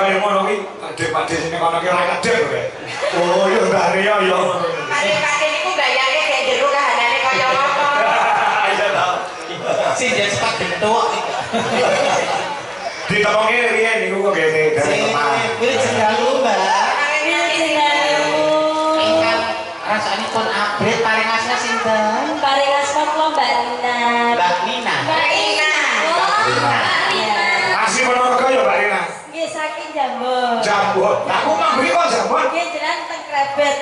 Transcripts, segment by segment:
kaya ngono ki, Pak De sini kono ki ora kedek kowe. Oh, yo Mbak Ria yo. Kade-kade niku gayane kayak jero kahanane kaya apa. Iya ta. Sing dia cepat bentuk. Ditemoke riyen niku kok gene dari teman. Kuwi jengalu, Mbak. Ingkang rasanipun upgrade paling asna sinten? Paling asma kula Mbak Nina. Mbak Nina. Mbak Nina. Asli Ponorogo ya Mbak Rina. Nggih saking Jambon. Jambon. Aku mah mriko Jambon. Nggih jenengan teng Krebet.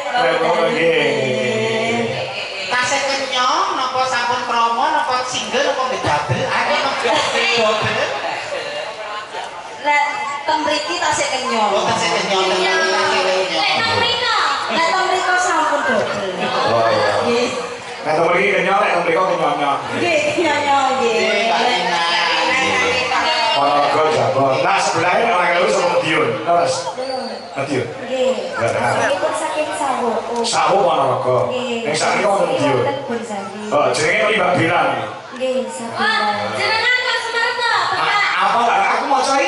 Oh nggih. Tasih kenyong napa sampun promo napa single napa double? Ayo double. Lek teng mriki tasih kenyong. Oh, tasih kenyong tenan tasih kenyong. Lek teng mriko sampun dobel. Oh iya. Nggih. Nek to mriki kenyal, nek to mriko kenyal. Nggih kenyong nggih. Mbak Nina. Ponorogo Jambon. Nah sebelahnya orang kalau sama Madiun. Terus Madiun. Nggih. Nah. Iki pun saking Sawo. Sawo Ponorogo. Nggih. Ning sakniki wonten Madiun. Bonsari. Oh, jenenge Mbak Biran. Nggih, saking. Jenengan kok semangat. Apa lah aku mau cari.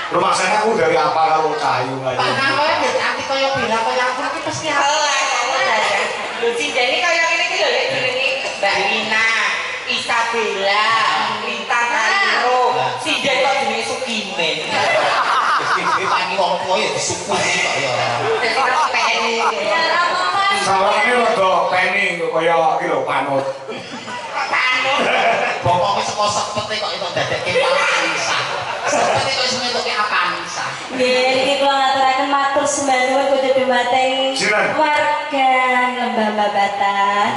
Rumah saya aku dari apa kalau kayu aja. Pak Nawa ya anti kaya bila kaya aku iki pasti Lho cinjane kaya ngene iki lho lek jenenge Mbak Nina, Isabella, Rita Naliro, sinjen kok jenenge Sukimen. pani wong tuwa ya disukui kok ya. Kok pengen Ya apa-apa. Sawane rada peni kaya iki lho panut. panut. Bokoke saka sepete kok iso dadekke Avanza. Sepete kok iso ngetuke Avanza. Nggih, niki kula ngaturaken matur sembah nuwun kudu dumateng Silakan. warga Lembah Babatan.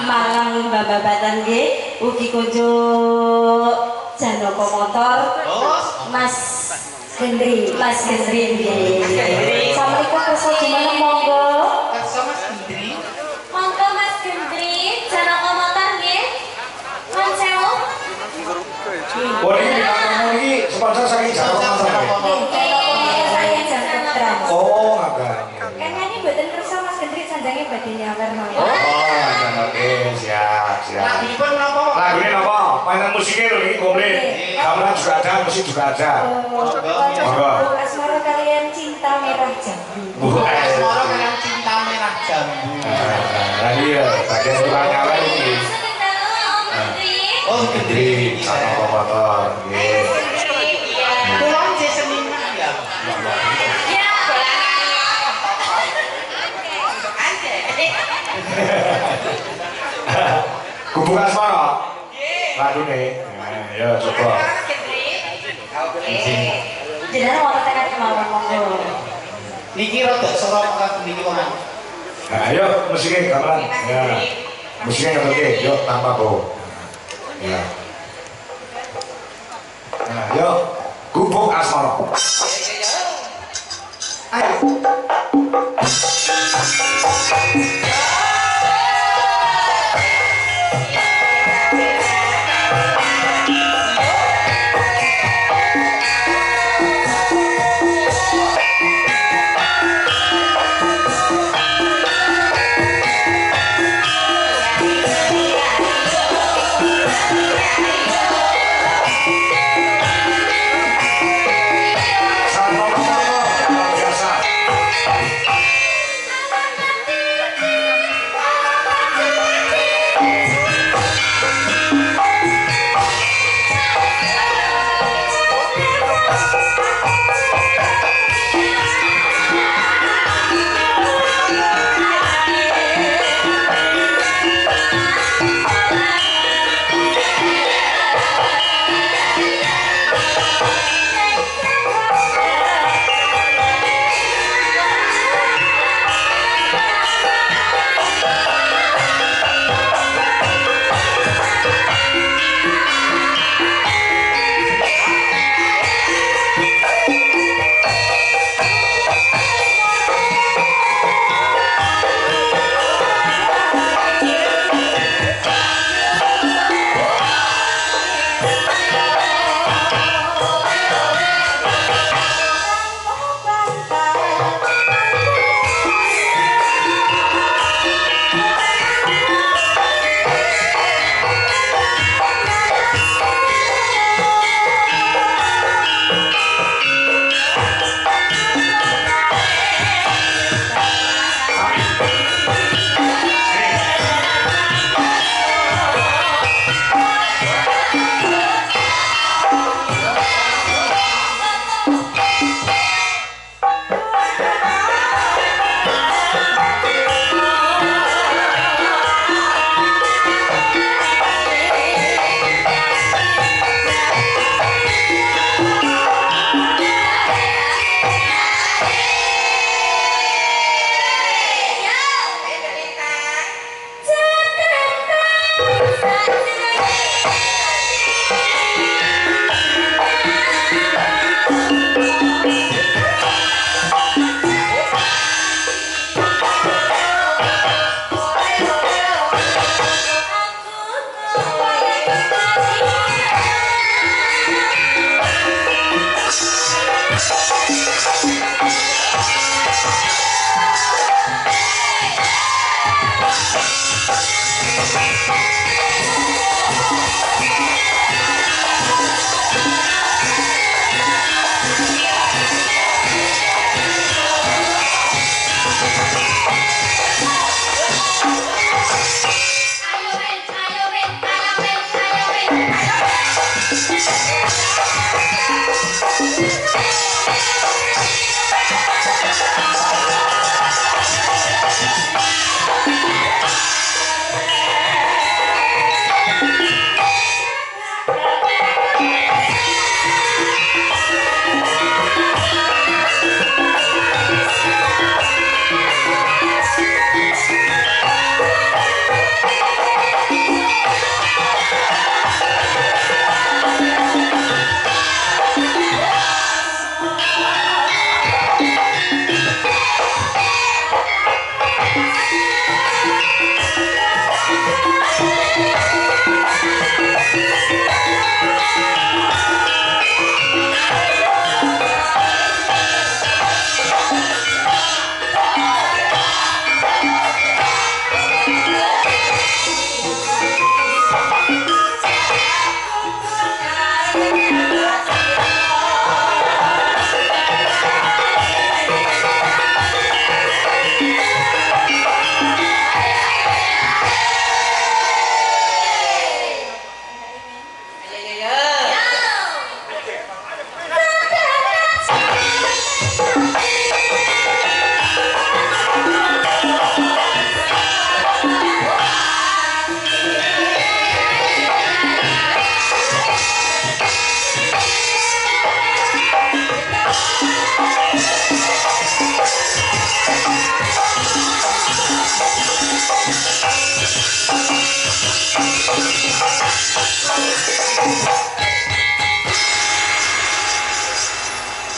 Malang Lembah Babatan nggih, ugi kunjuk Janoko Motor. Mas Gendri nggih. Assalamualaikum kersa gimana monggo? Kersa Mas Gendri. Monggo Mas Gendri, Janaka Motor nggih. Nuwun sewu. Oh ini dikatakan ini sponsor saking Jawa Motor. Saya Jangan Trans. Oh makanya. Kan ini mboten kersa Mas Gendri sanjange badhe nyawer mawon. Oh oke siap. Lagunipun napa? Lagu ini apa? Mainan musiknya loh ini komplit. Gamelan juga ada, musik juga ada. Monggo. Asmara kalian cinta merah jambu. Asmara kalian cinta merah jambu. Nah iya, bagian tukang nyala ini. Sedang dalu Om Gendri. Oh, Gendri. Sama motor. Kula nggih seniman ya. Ya. Gubuk asmara. Lagu nih. Ya coba. Jenengan wonten tekan kemawon monggo. Niki rada sorok kan niki wong. Nah ayo musiknya gamelan. Ya. Musiknya ngerti. Yuk tanpa bau. Ya. Nah yuk. Gubuk asmara. Ayo.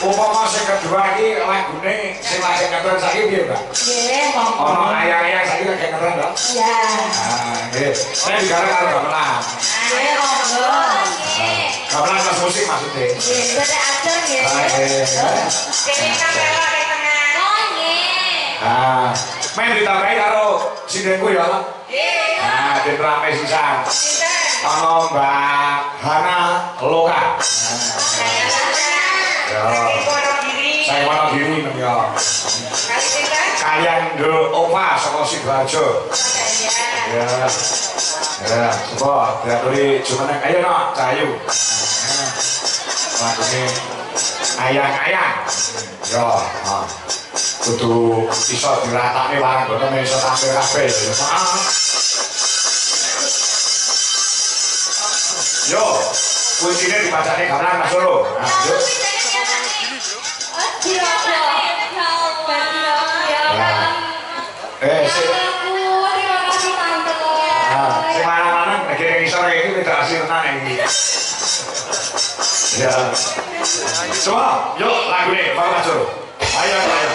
Umpama sing kedua iki lagune sing lagi ngetren saiki piye, Mbak? Nggih, monggo. Ono ayang-ayang saiki lagi ngetren to? Ya. Ah, nggih. Saya bicara karo gamelan. Nggih, monggo. Gamelan kelas musik maksudnya. Nggih, beda ajar nggih. Ah, nggih. Kene kamera di tengah. Ah, main ditambahi karo sindenku ya. Nggih. Nah, den rame sisan. Sinten? Ono Mbak Hana Loka. Saya Lana. Ya. Saking Wonogiri. Saya Wonogiri nem ya. Kali sinten? Kalian Do Ova saka Sidoarjo. Saya. Ya. Ya, coba diaturi jumeneng ayo no, Cahayu. Lagune ayang-ayang. Ya, ah. Kudu iso diratakne warang boten iso tampil kabeh. Yo, kuncine dibacane gamelan Mas Solo. Nah, yo. Sik. Ah, sing lanang-lanang nek kene ngisor iki beda hasil tenan iki. Ya. Coba, yuk lagune Pak Mas Solo. Ayo, ayo.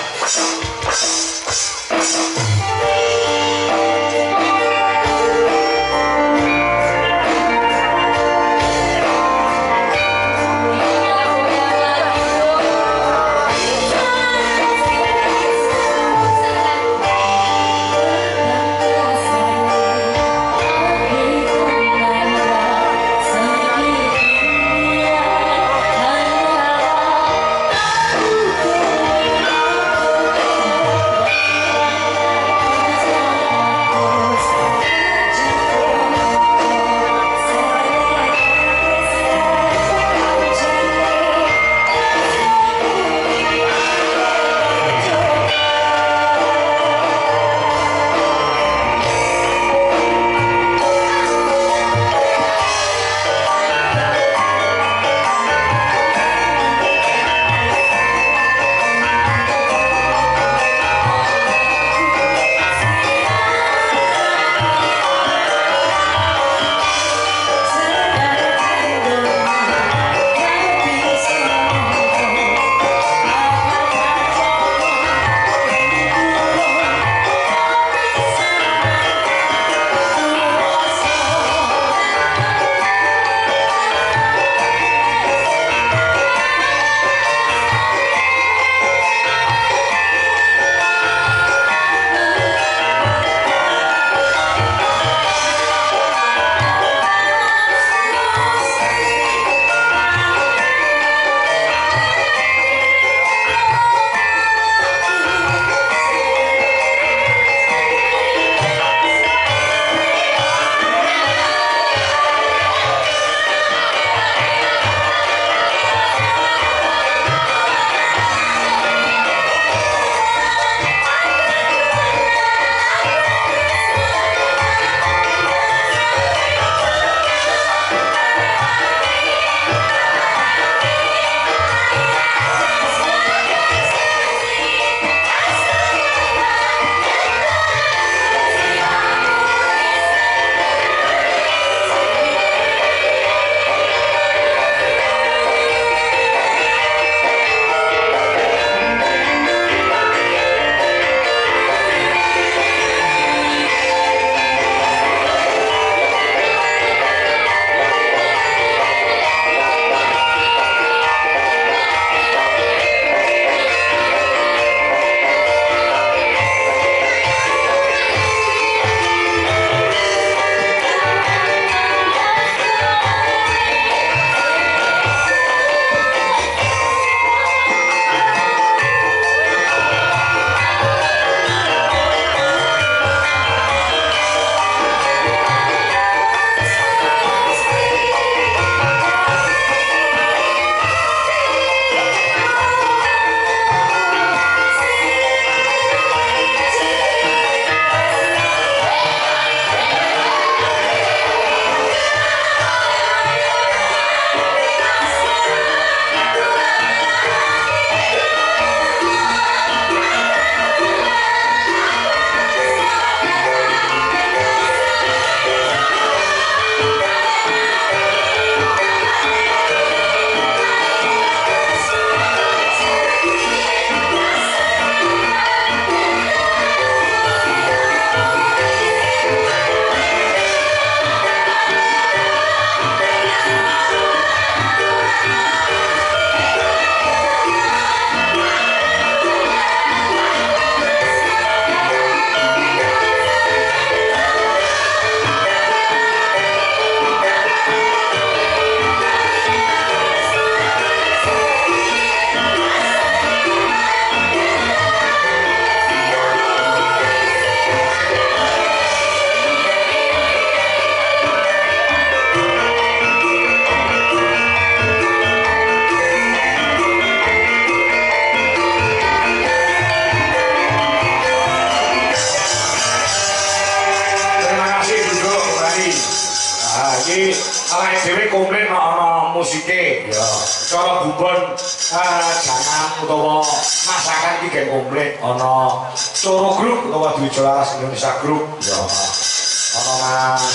komplit ana musike ya cara bubon jangan utawa masakan iki gen komplit ana Coro Group utawa Dwi Jolaras Indonesia Group ya ana Mas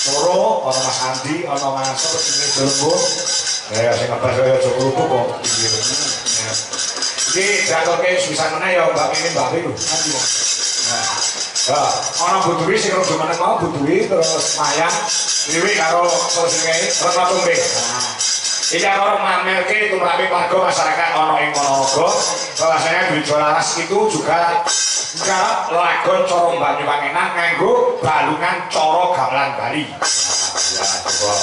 Coro ana Mas Andi ana Mas sapa jenenge Jolembung ya sing ngebas kaya Joko kok iki jatuhke suwisan meneh ya Mbak Mimin Mbak Wi lho nanti kok ya ana Bu Dwi sing rada meneng mau Bu Dwi terus Mayang Dewi karo sing Retno Tumbe. Iki karo mamerke tumraping warga masyarakat ana ing Ponorogo bahwasanya Dwi Jolaras itu juga lagon cara Banyuwangi nganggo balungan cara gamelan Bali. Ya coba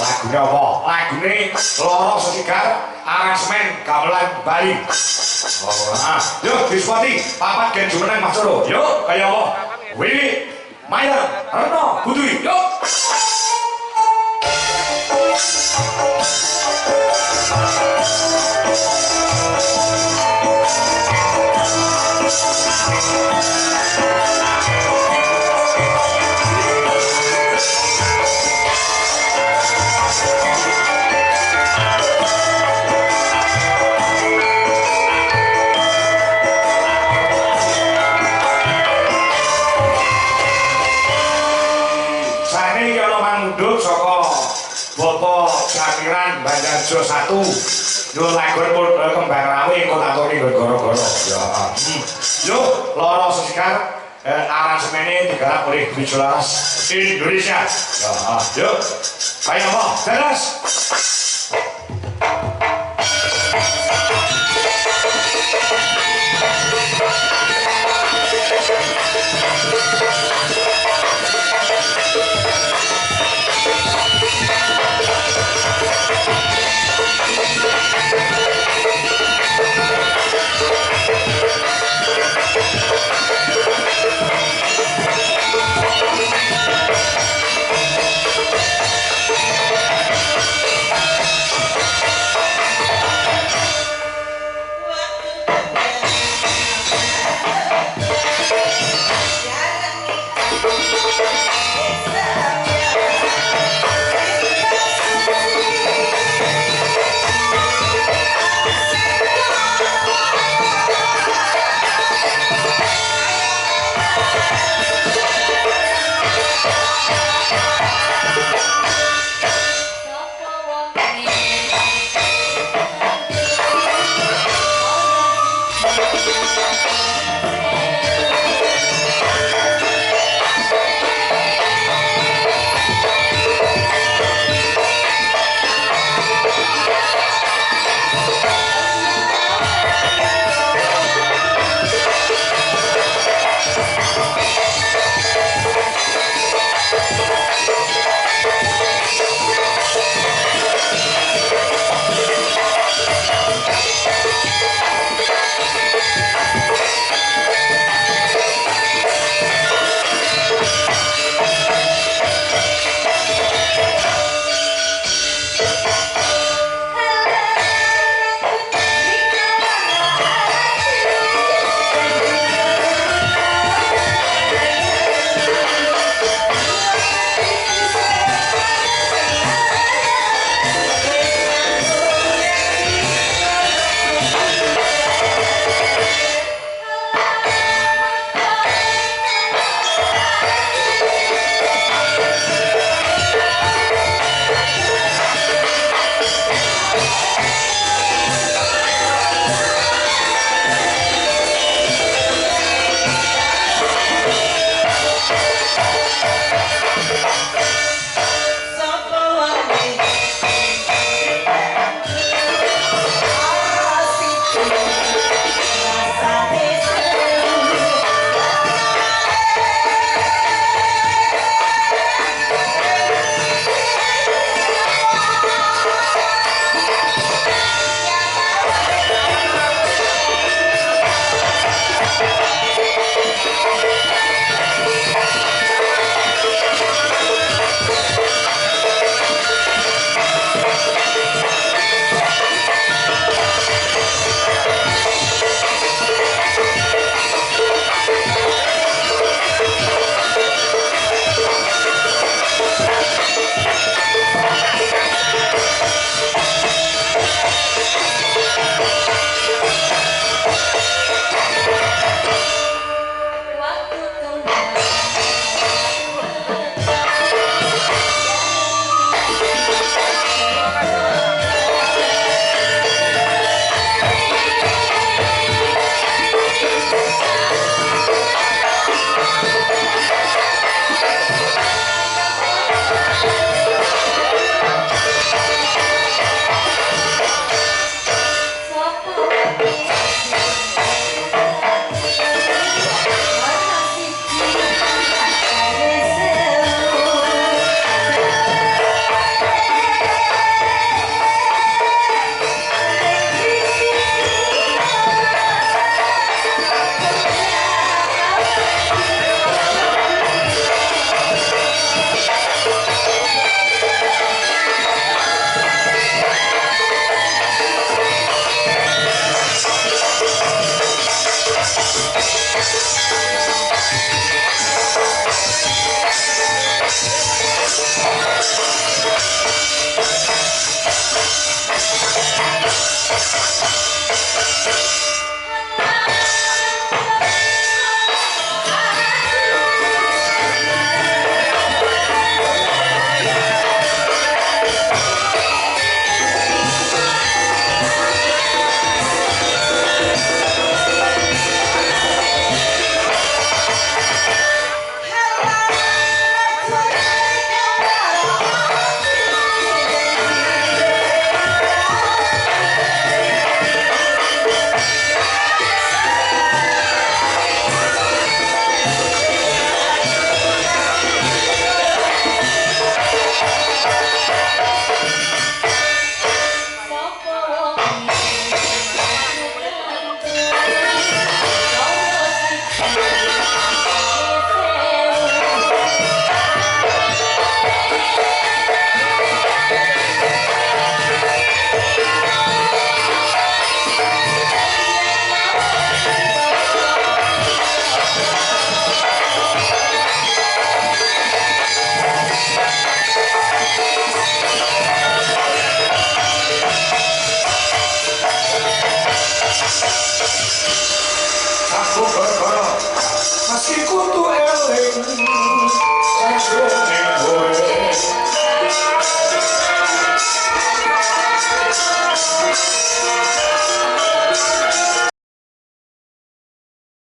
lagune apa? Lagune Loro Sesigar aransemen gamelan Bali. Yuk dispoti papat gen jumeneng Mas Coro. Yuk kaya apa? Willy Mayang Retno Budwi. Yuk. Banjarjo 1 yo lagon kembang rawe kok aturi goro-goro ya yo Loro Sesigar aransemene digarap oleh Dwi Jolaras Indonesia ya yo kaya apa terus